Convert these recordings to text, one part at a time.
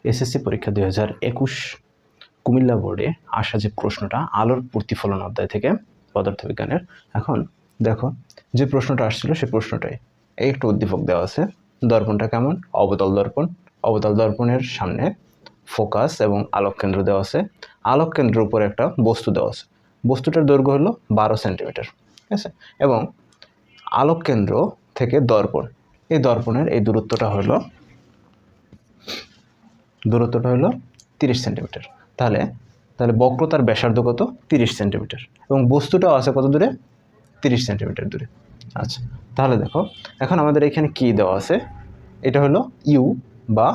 SSC পরীক্ষা 2021 কুমিল্লা বোর্ডে আসা যে প্রশ্নটা আলোর প্রতিফলন অধ্যায় থেকে পদার্থবিজ্ঞানের। এখন দেখো যে প্রশ্নটা আসছিল সেই প্রশ্নটাই এই একটু উদ্দীপক দেওয়া আছে। দর্পণটা কেমন? অবতল দর্পণ। অবতল দর্পণের সামনে ফোকাস এবং আলোক কেন্দ্র দেওয়া আছে। আলোক কেন্দ্রের উপরে একটা বস্তু দেওয়া আছে। বস্তুটার দৈর্ঘ্য হলো 12 সেন্টিমিটার, ঠিক আছে? এবং আলোক কেন্দ্র থেকে দর্পণ, এই দর্পণের এই দূরত্বটা হলো 30 সেন্টিমিটার। তাহলে বক্রতার ব্যাসার্ধ কত? 30 সেন্টিমিটার এবং বস্তুটাও আছে কত দূরে? 30 সেন্টিমিটার দূরে। আচ্ছা, তাহলে দেখো এখন আমাদের এখানে কি দেওয়া আছে? এটা হলো ইউ বা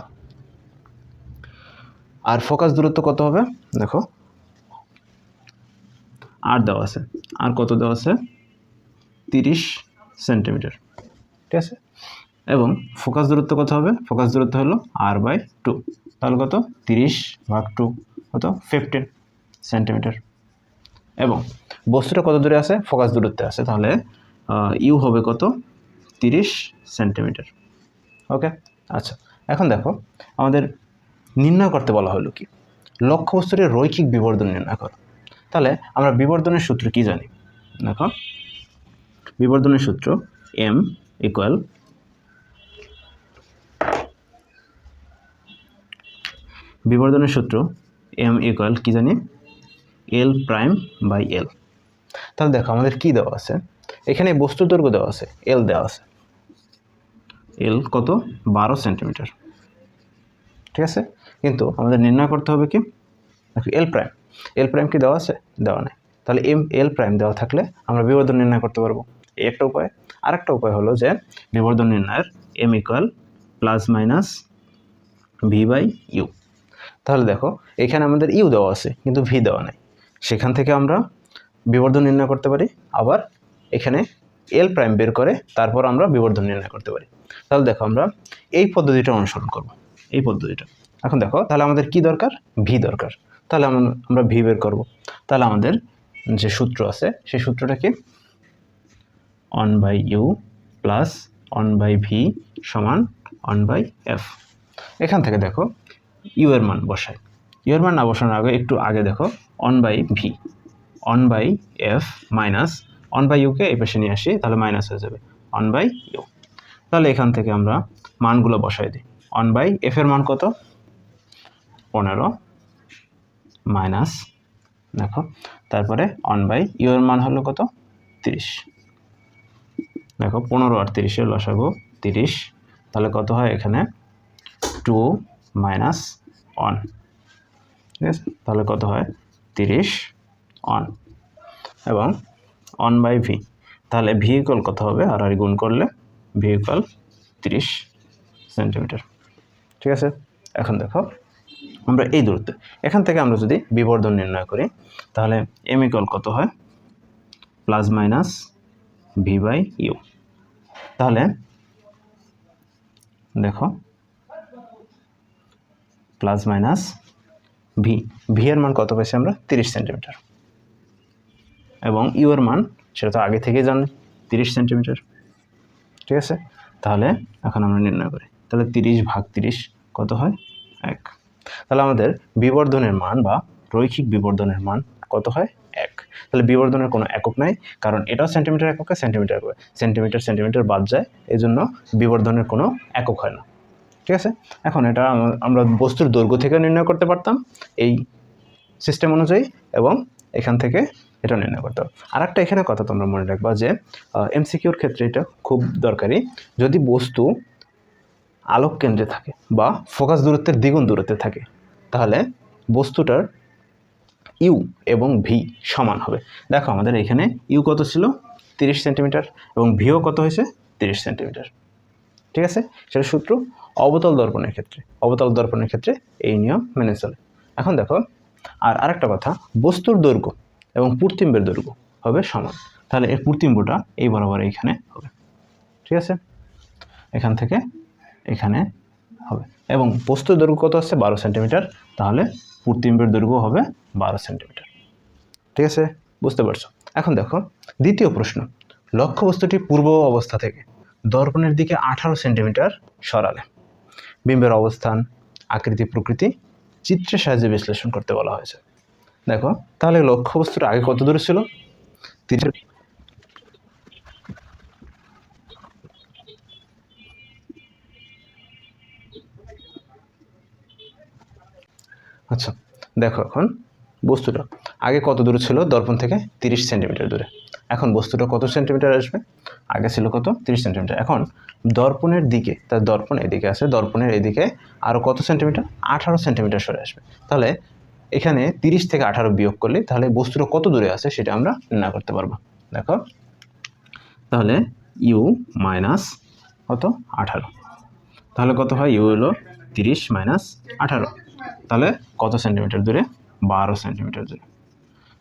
আর ফোকাস দূরত্ব কত হবে? দেখো আর দেওয়া আছে, আর কত দেওয়া আছে? 30 সেন্টিমিটার, ঠিক আছে? এবং ফোকাস দূরত্ব কত হবে? ফোকাস দূরত্ব হলো r/2। তাহলে কত? 30/2 কত? 15 সেন্টিমিটার। এবং বস্তুটা কত দূরে আছে? ফোকাস দূরত্বে আছে। তাহলে ইউ হবে কত? 30 সেন্টিমিটার। ওকে, আচ্ছা এখন দেখো আমাদের নির্ণয় করতে বলা হলো কি? লক্ষ্যবস্তুটির রৈখিক বিবর্ধন নির্ণয় করো। তাহলে আমরা বিবর্ধনের সূত্র কি জানি? দেখো বিবর্ধনের সূত্র m ইকুয়াল বিবর্ধনের সূত্র m ইকুয়াল কি জানি? L'/L। তাহলে দেখো আমাদের কি দেওয়া আছে? এখানে বস্তুর দৈর্ঘ্য দেওয়া আছে, L দেওয়া আছে। L কত? 12 সেন্টিমিটার, ঠিক আছে? কিন্তু আমাদের নির্ণয় করতে হবে কি? দেখো L' কি দেওয়া আছে? দেওয়া নেই। তাহলে L' দেওয়া থাকলে আমরা বিবর্ধন নির্ণয় করতে পারবো, এই একটা উপায়। আরেকটা উপায় হলো যে বিবর্ধন নির্ণয়ের m ইকুয়াল +-v/u। তাহলে দেখো এখানে আমাদের ইউ দেওয়া আছে কিন্তু ভি দেওয়া নেই, সেখান থেকে আমরা বিবর্ধন নির্ণয় করতে পারি। আবার এখানে L' বের করে তারপর আমরা বিবর্ধন নির্ণয় করতে পারি। তাহলে দেখো আমরা এই পদ্ধতিটা অনুসরণ করব, এই পদ্ধতিটা। এখন দেখো তাহলে আমাদের কি দরকার? ভি দরকার। তাহলে আমরা ভি বের করব। তাহলে আমাদের যে সূত্র আছে সেই সূত্রটা কি? 1/u + 1/v = 1/f। এখান থেকে দেখো ইউ এর মান বসাই। ইউ এর মান না বসানোর আগে একটু আগে দেখো 1/v 1/f মাইনাস 1/u কে এই পাশে নিয়ে আসি, তাহলে মাইনাস হয়ে যাবে 1/u। তাহলে এখান থেকে আমরা মানগুলো বসাই দিই। 1/f এর মান কত? 15 মাইনাস দেখো তারপরে 1/u এর মান হলো কত? 30। দেখো 15 আর 30 এর লসাগু 30। তাহলে কত হয় এখানে? 2 - 1, ঠিক আছে? তাহলে কত হয়? 30 1 এবং 1/v। তাহলে ভি ইকুয়াল কত হবে? আর গুণ করলে ভি ইকুয়াল 30 সেন্টিমিটার, ঠিক আছে? এখন দেখো আমরা এই দূরত্ব এখান থেকে আমরা যদি বিবর্ধন নির্ণয় করি তাহলে m ইকুয়াল কত হয়? +-v/u। তাহলে দেখো +-v, ভি এর মান কত পেয়েছি আমরা? 30 সেন্টিমিটার। এবং ইউ এর মান সেটা তো আগে থেকেই জানি 30 সেন্টিমিটার, ঠিক আছে? তাহলে এখন আমরা নির্ণয় করি। তাহলে 30/30 কত হয়? 1। তাহলে আমাদের বিবর্ধনের মান বা রৈখিক বিবর্ধনের মান কত হয়? 1। তাহলে বিবর্ধনের কোনো একক নাই, কারণ এটাও সেন্টিমিটার এককে, সেন্টিমিটার বাদ যায়, এই জন্য বিবর্ধনের কোনো একক হয় না, ঠিক আছে? এখন এটা আমরা বস্তুর দৈর্ঘ্য থেকে নির্ণয় করতে পারতাম এই সিস্টেম অনুযায়ী, এবং এখান থেকে এটা নির্ণয় করতে হবে। আর একটা এখানে কথা তোমরা মনে রাখবা যে এমসিকিউর ক্ষেত্রে এটা খুব দরকারি। যদি বস্তু আলোক কেন্দ্রে থাকে বা ফোকাস দূরত্বের দ্বিগুণ দূরত্বে থাকে তাহলে বস্তুটার ইউ এবং ভি সমান হবে। দেখো আমাদের এখানে ইউ কত ছিল? 30 সেন্টিমিটার এবং ভিও কত হয়েছে? 30 সেন্টিমিটার, ঠিক আছে? সেটা সূত্র অবতল দর্পণের ক্ষেত্রে এই নিয়ম মেনে চলে। এখন দেখো আরেকটা কথা, বস্তুর দৈর্ঘ্য এবং প্রতিবিম্বের দৈর্ঘ্য হবে সমান। তাহলে এর প্রতিবিম্বটা এই বরাবর এইখানে হবে, ঠিক আছে? এখান থেকে এখানে হবে এবং বস্তুর দৈর্ঘ্য কত আছে? 12 সেন্টিমিটার। তাহলে প্রতিবিম্বের দৈর্ঘ্য হবে 12 সেন্টিমিটার, ঠিক আছে? বুঝতে পারছো? এখন দেখো দ্বিতীয় প্রশ্ন, লক্ষ্যবস্তুটি পূর্ব অবস্থা থেকে দর্পণের দিকে 18 সেন্টিমিটার সরালে বিম্বের অবস্থান, আকৃতি প্রকৃতি চিত্রের সাহায্যে বিশ্লেষণ করতে বলা হয়েছে। দেখো তাহলে লক্ষ্যবস্তুটা আগে কত দূরে ছিল? 30। আচ্ছা দেখো এখন বস্তুটা আগে কত দূরে ছিল দর্পণ থেকে? 30 সেন্টিমিটার দূরে। এখন বস্তুটা কত সেন্টিমিটার আসবে? আগে ছিল কত? 30 সেন্টিমিটার। এখন দর্পণের দিকে, তার দর্পণ এদিকে আছে, দর্পণের এদিকে আরও কত সেন্টিমিটার? 18 সেন্টিমিটার সরে আসবে। তাহলে এখানে 30 থেকে 18 বিয়োগ করলে তাহলে বস্তুটা কত দূরে আছে সেটা আমরা নির্ণয় করতে পারবো। দেখো তাহলে ইউ মাইনাস কত? 18। তাহলে কত হয়? ইউ হলো 30 মাইনাস 18, তাহলে কত সেন্টিমিটার দূরে? 12 সেন্টিমিটার দূরে।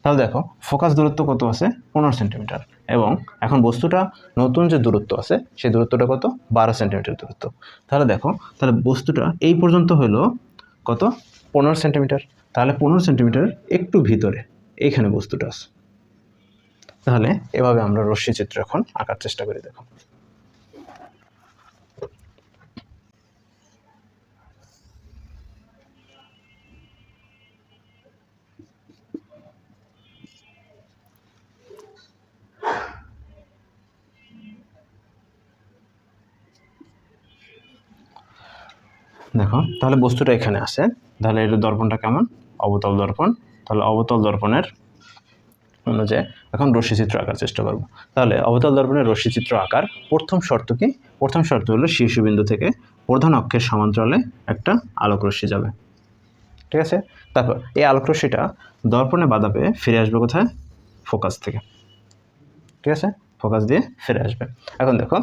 তাহলে দেখো ফোকাস দূরত্ব কত আছে? 15 সেন্টিমিটার, এবং এখন বস্তুটা নতুন যে দূরত্ব আছে সেই দূরত্বটা কত? 12 সেন্টিমিটার দূরত্ব। তাহলে দেখো তাহলে বস্তুটা এই পর্যন্ত হলো কত? 15 সেন্টিমিটার। তাহলে 15 সেন্টিমিটার একটু ভিতরে এইখানে বস্তুটা আছে। তাহলে এভাবে আমরা রশ্মি চিত্র এখন আঁকার চেষ্টা করি। দেখো দেখো তাহলে বস্তুটা এখানে আছে। তাহলে এটা দর্পণটা কেমন? অবতল দর্পণ। তাহলে অবতল দর্পণের অনুযায়ী এখন রশ্মিচিত্র আঁকার চেষ্টা করব। তাহলে অবতল দর্পণের রশ্মিচিত্র আঁকার প্রথম শর্ত কি? প্রথম শর্ত হলো শীর্ষবিন্দু থেকে প্রধান অক্ষের সমান্তরালে একটা আলোক রশ্মি যাবে, ঠিক আছে? তারপর এই আলোক রশ্মিটা দর্পণে বাধা পেয়ে ফিরে আসবে কোথায়? ফোকাস থেকে, ঠিক আছে? ফোকাস দিয়ে ফিরে আসবে। এখন দেখো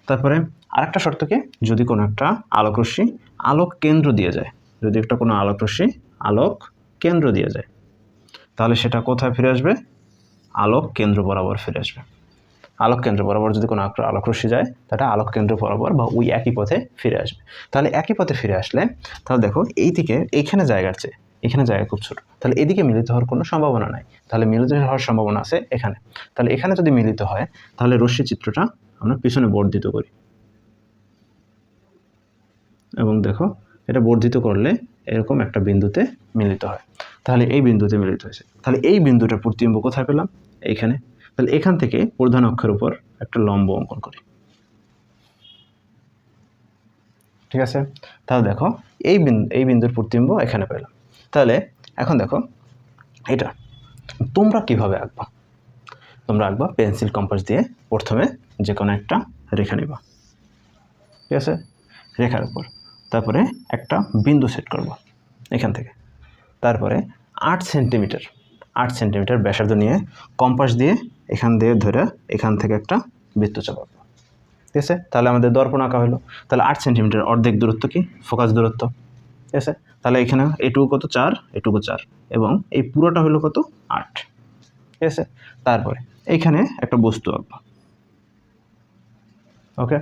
তারপরে আরেকটা শর্ত কি? যদি কোনো একটা আলোক রশ্মি আলোক কেন্দ্র দিয়ে যায়, যদি একটা কোনো আলোক রশ্মি আলোক কেন্দ্র দিয়ে যায়, তাহলে সেটা কোথায় ফিরে আসবে? আলোক কেন্দ্র বরাবর ফিরে আসবে। আলোক কেন্দ্র বরাবর যদি কোনো আলোক রশ্মি যায়, তাটা আলোক কেন্দ্র বরাবর বা ওই একই পথে ফিরে আসবে। তাহলে একই পথে ফিরে আসলে তাহলে দেখো এই দিকে এইখানে জায়গার চেয়ে এখানে জায়গা খুব ছোট, তাহলে এদিকে মিলিত হওয়ার কোনো সম্ভাবনা নাই। তাহলে মিলিত হওয়ার সম্ভাবনা আছে এখানে। তাহলে এখানে যদি মিলিত হয় তাহলে রশ্মি চিত্রটা আমরা পিছনে বর্ধিত করি, এবং দেখো এটা বর্ধিত করলে এরকম একটা বিন্দুতে মিলিত হয়। তাহলে এই বিন্দুতে মিলিত হয়েছে। তাহলে এই বিন্দুটার প্রতিবিম্ব কোথায় পেলাম? এইখানে। তাহলে এখান থেকে প্রধান অক্ষের উপর একটা লম্ব অঙ্কন করি, ঠিক আছে? তাহলে দেখো এই বিন্দুর প্রতিবিম্ব এখানে পেলাম। তাহলে এখন দেখো এটা তোমরা কিভাবে আঁকবা? তোমরা আঁকবা পেন্সিল কম্পাস দিয়ে প্রথমে যে কোনো একটা রেখা নিবা, ঠিক আছে? রেখার উপর তারপরে একটা বিন্দু সেট করব এখান থেকে। তারপরে 8 সেন্টিমিটার ব্যাসার্ধ নিয়ে কম্পাস দিয়ে এখান দিয়ে ধরে এখান থেকে একটা বৃত্ত চাপাবো, ঠিক আছে? তাহলে আমাদের দর্পণ আঁকা হলো। তাহলে 8 সেন্টিমিটার অর্ধেক দূরত্ব কি? ফোকাস দূরত্ব, ঠিক আছে? তাহলে এখানে এটুকু কত? 4, এটুকু 4, এবং এই পুরোটা হলো কত? 8, ঠিক আছে? তারপরে এইখানে একটা বস্তু আঁকবো, ওকে?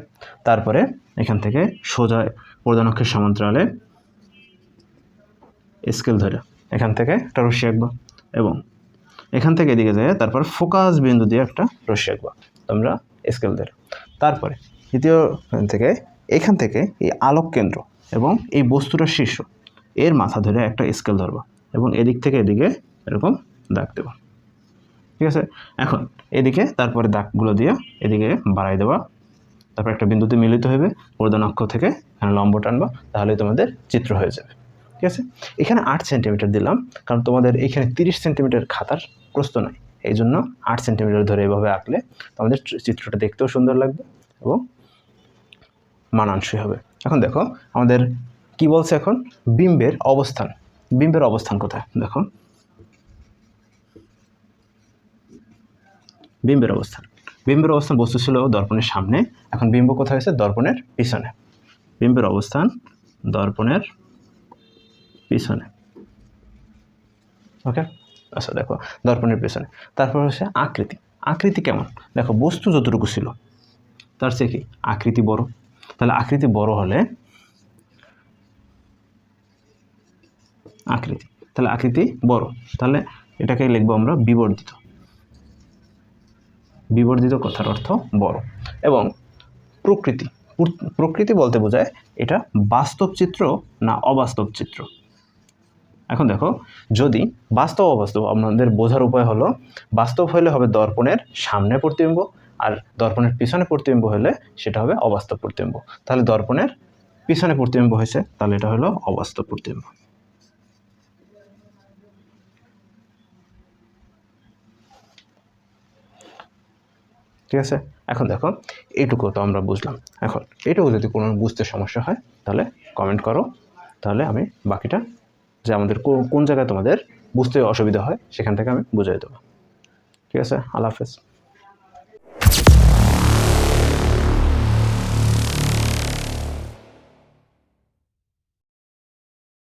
তারপরে এখান থেকে সোজা প্রধান অক্ষের সমান্তরালে স্কেল ধরে এখান থেকে একটা রশ্মি আঁকবো, এবং এখান থেকে এদিকে যায় তারপর ফোকাস বিন্দু দিয়ে একটা রশ্মি আঁকবো তোমরা স্কেল ধরে। তারপরে দ্বিতীয় থেকে এখান থেকে এই আলোক কেন্দ্র এবং এই বস্তুটার শীর্ষ এর মাথা ধরে একটা স্কেল ধরবা, এবং এদিক থেকে এদিকে এরকম দাগ দেব, ঠিক আছে? এখন এদিকে তারপরে দাগগুলো দিয়ে এদিকে বাড়াই দেওয়া, তারপর একটা বিন্দুতে মিলিত হবে, প্রধান অক্ষ থেকে এখানে লম্ব টানবা, তাহলে তোমাদের চিত্র হয়ে যাবে, ঠিক আছে? এখানে 8 সেন্টিমিটার দিলাম কারণ তোমাদের এখানে 30 সেন্টিমিটার খাতার প্রস্থ নাই, এই জন্য 8 সেন্টিমিটার ধরে এভাবে আঁকলে তোমাদের চিত্রটা দেখতেও সুন্দর লাগবে এবং মানানসই হবে। এখন দেখো আমাদের কি বলছে? এখন বিম্বের অবস্থান। বিম্বের অবস্থান কোথায়? দেখো বিম্বের অবস্থান বস্তু ছিল দর্পণের সামনে, এখন বিম্ব কোথায় হয়েছে? দর্পণের পিছনে। বিম্বের অবস্থান দর্পণের পিছনে, ওকে? আচ্ছা দেখো দর্পণের পিছনে। তারপর হচ্ছে আকৃতি কেমন? দেখো বস্তু যতটুকু ছিল তার চেয়ে কি আকৃতি বড়। তাহলে আকৃতি বড় হলে আকৃতি বড়, তাহলে এটাকে লিখবো আমরা বিবর্ধিত কথার অর্থ বড়। এবং প্রকৃতি প্রকৃতি বলতে বোঝায় এটা বাস্তব চিত্র না অবাস্তব চিত্র। এখন দেখো, যদি বাস্তব অবাস্তব আমাদের বোঝার উপায় হলো, বাস্তব হলে হবে দর্পণের সামনে প্রতিবিম্ব, আর দর্পণের পিছনে প্রতিবিম্ব হলে সেটা হবে অবাস্তব প্রতিবিম্ব। তাহলে দর্পণের পিছনে প্রতিবিম্ব হয়েছে, তাহলে এটা হলো অবাস্তব প্রতিবিম্ব। ঠিক আছে, এখন দেখো এইটুকু তো আমরা বুঝলাম। এখন এইটুকু যদি কোনো বুঝতে সমস্যা হয় তাহলে কমেন্ট করো, তাহলে আমি বাকিটা যে আমাদের কোন জায়গায় তোমাদের বুঝতে অসুবিধা হয় সেখান থেকে আমি বুঝিয়ে দেবো। ঠিক আছে, আল্লাহ হাফেজ।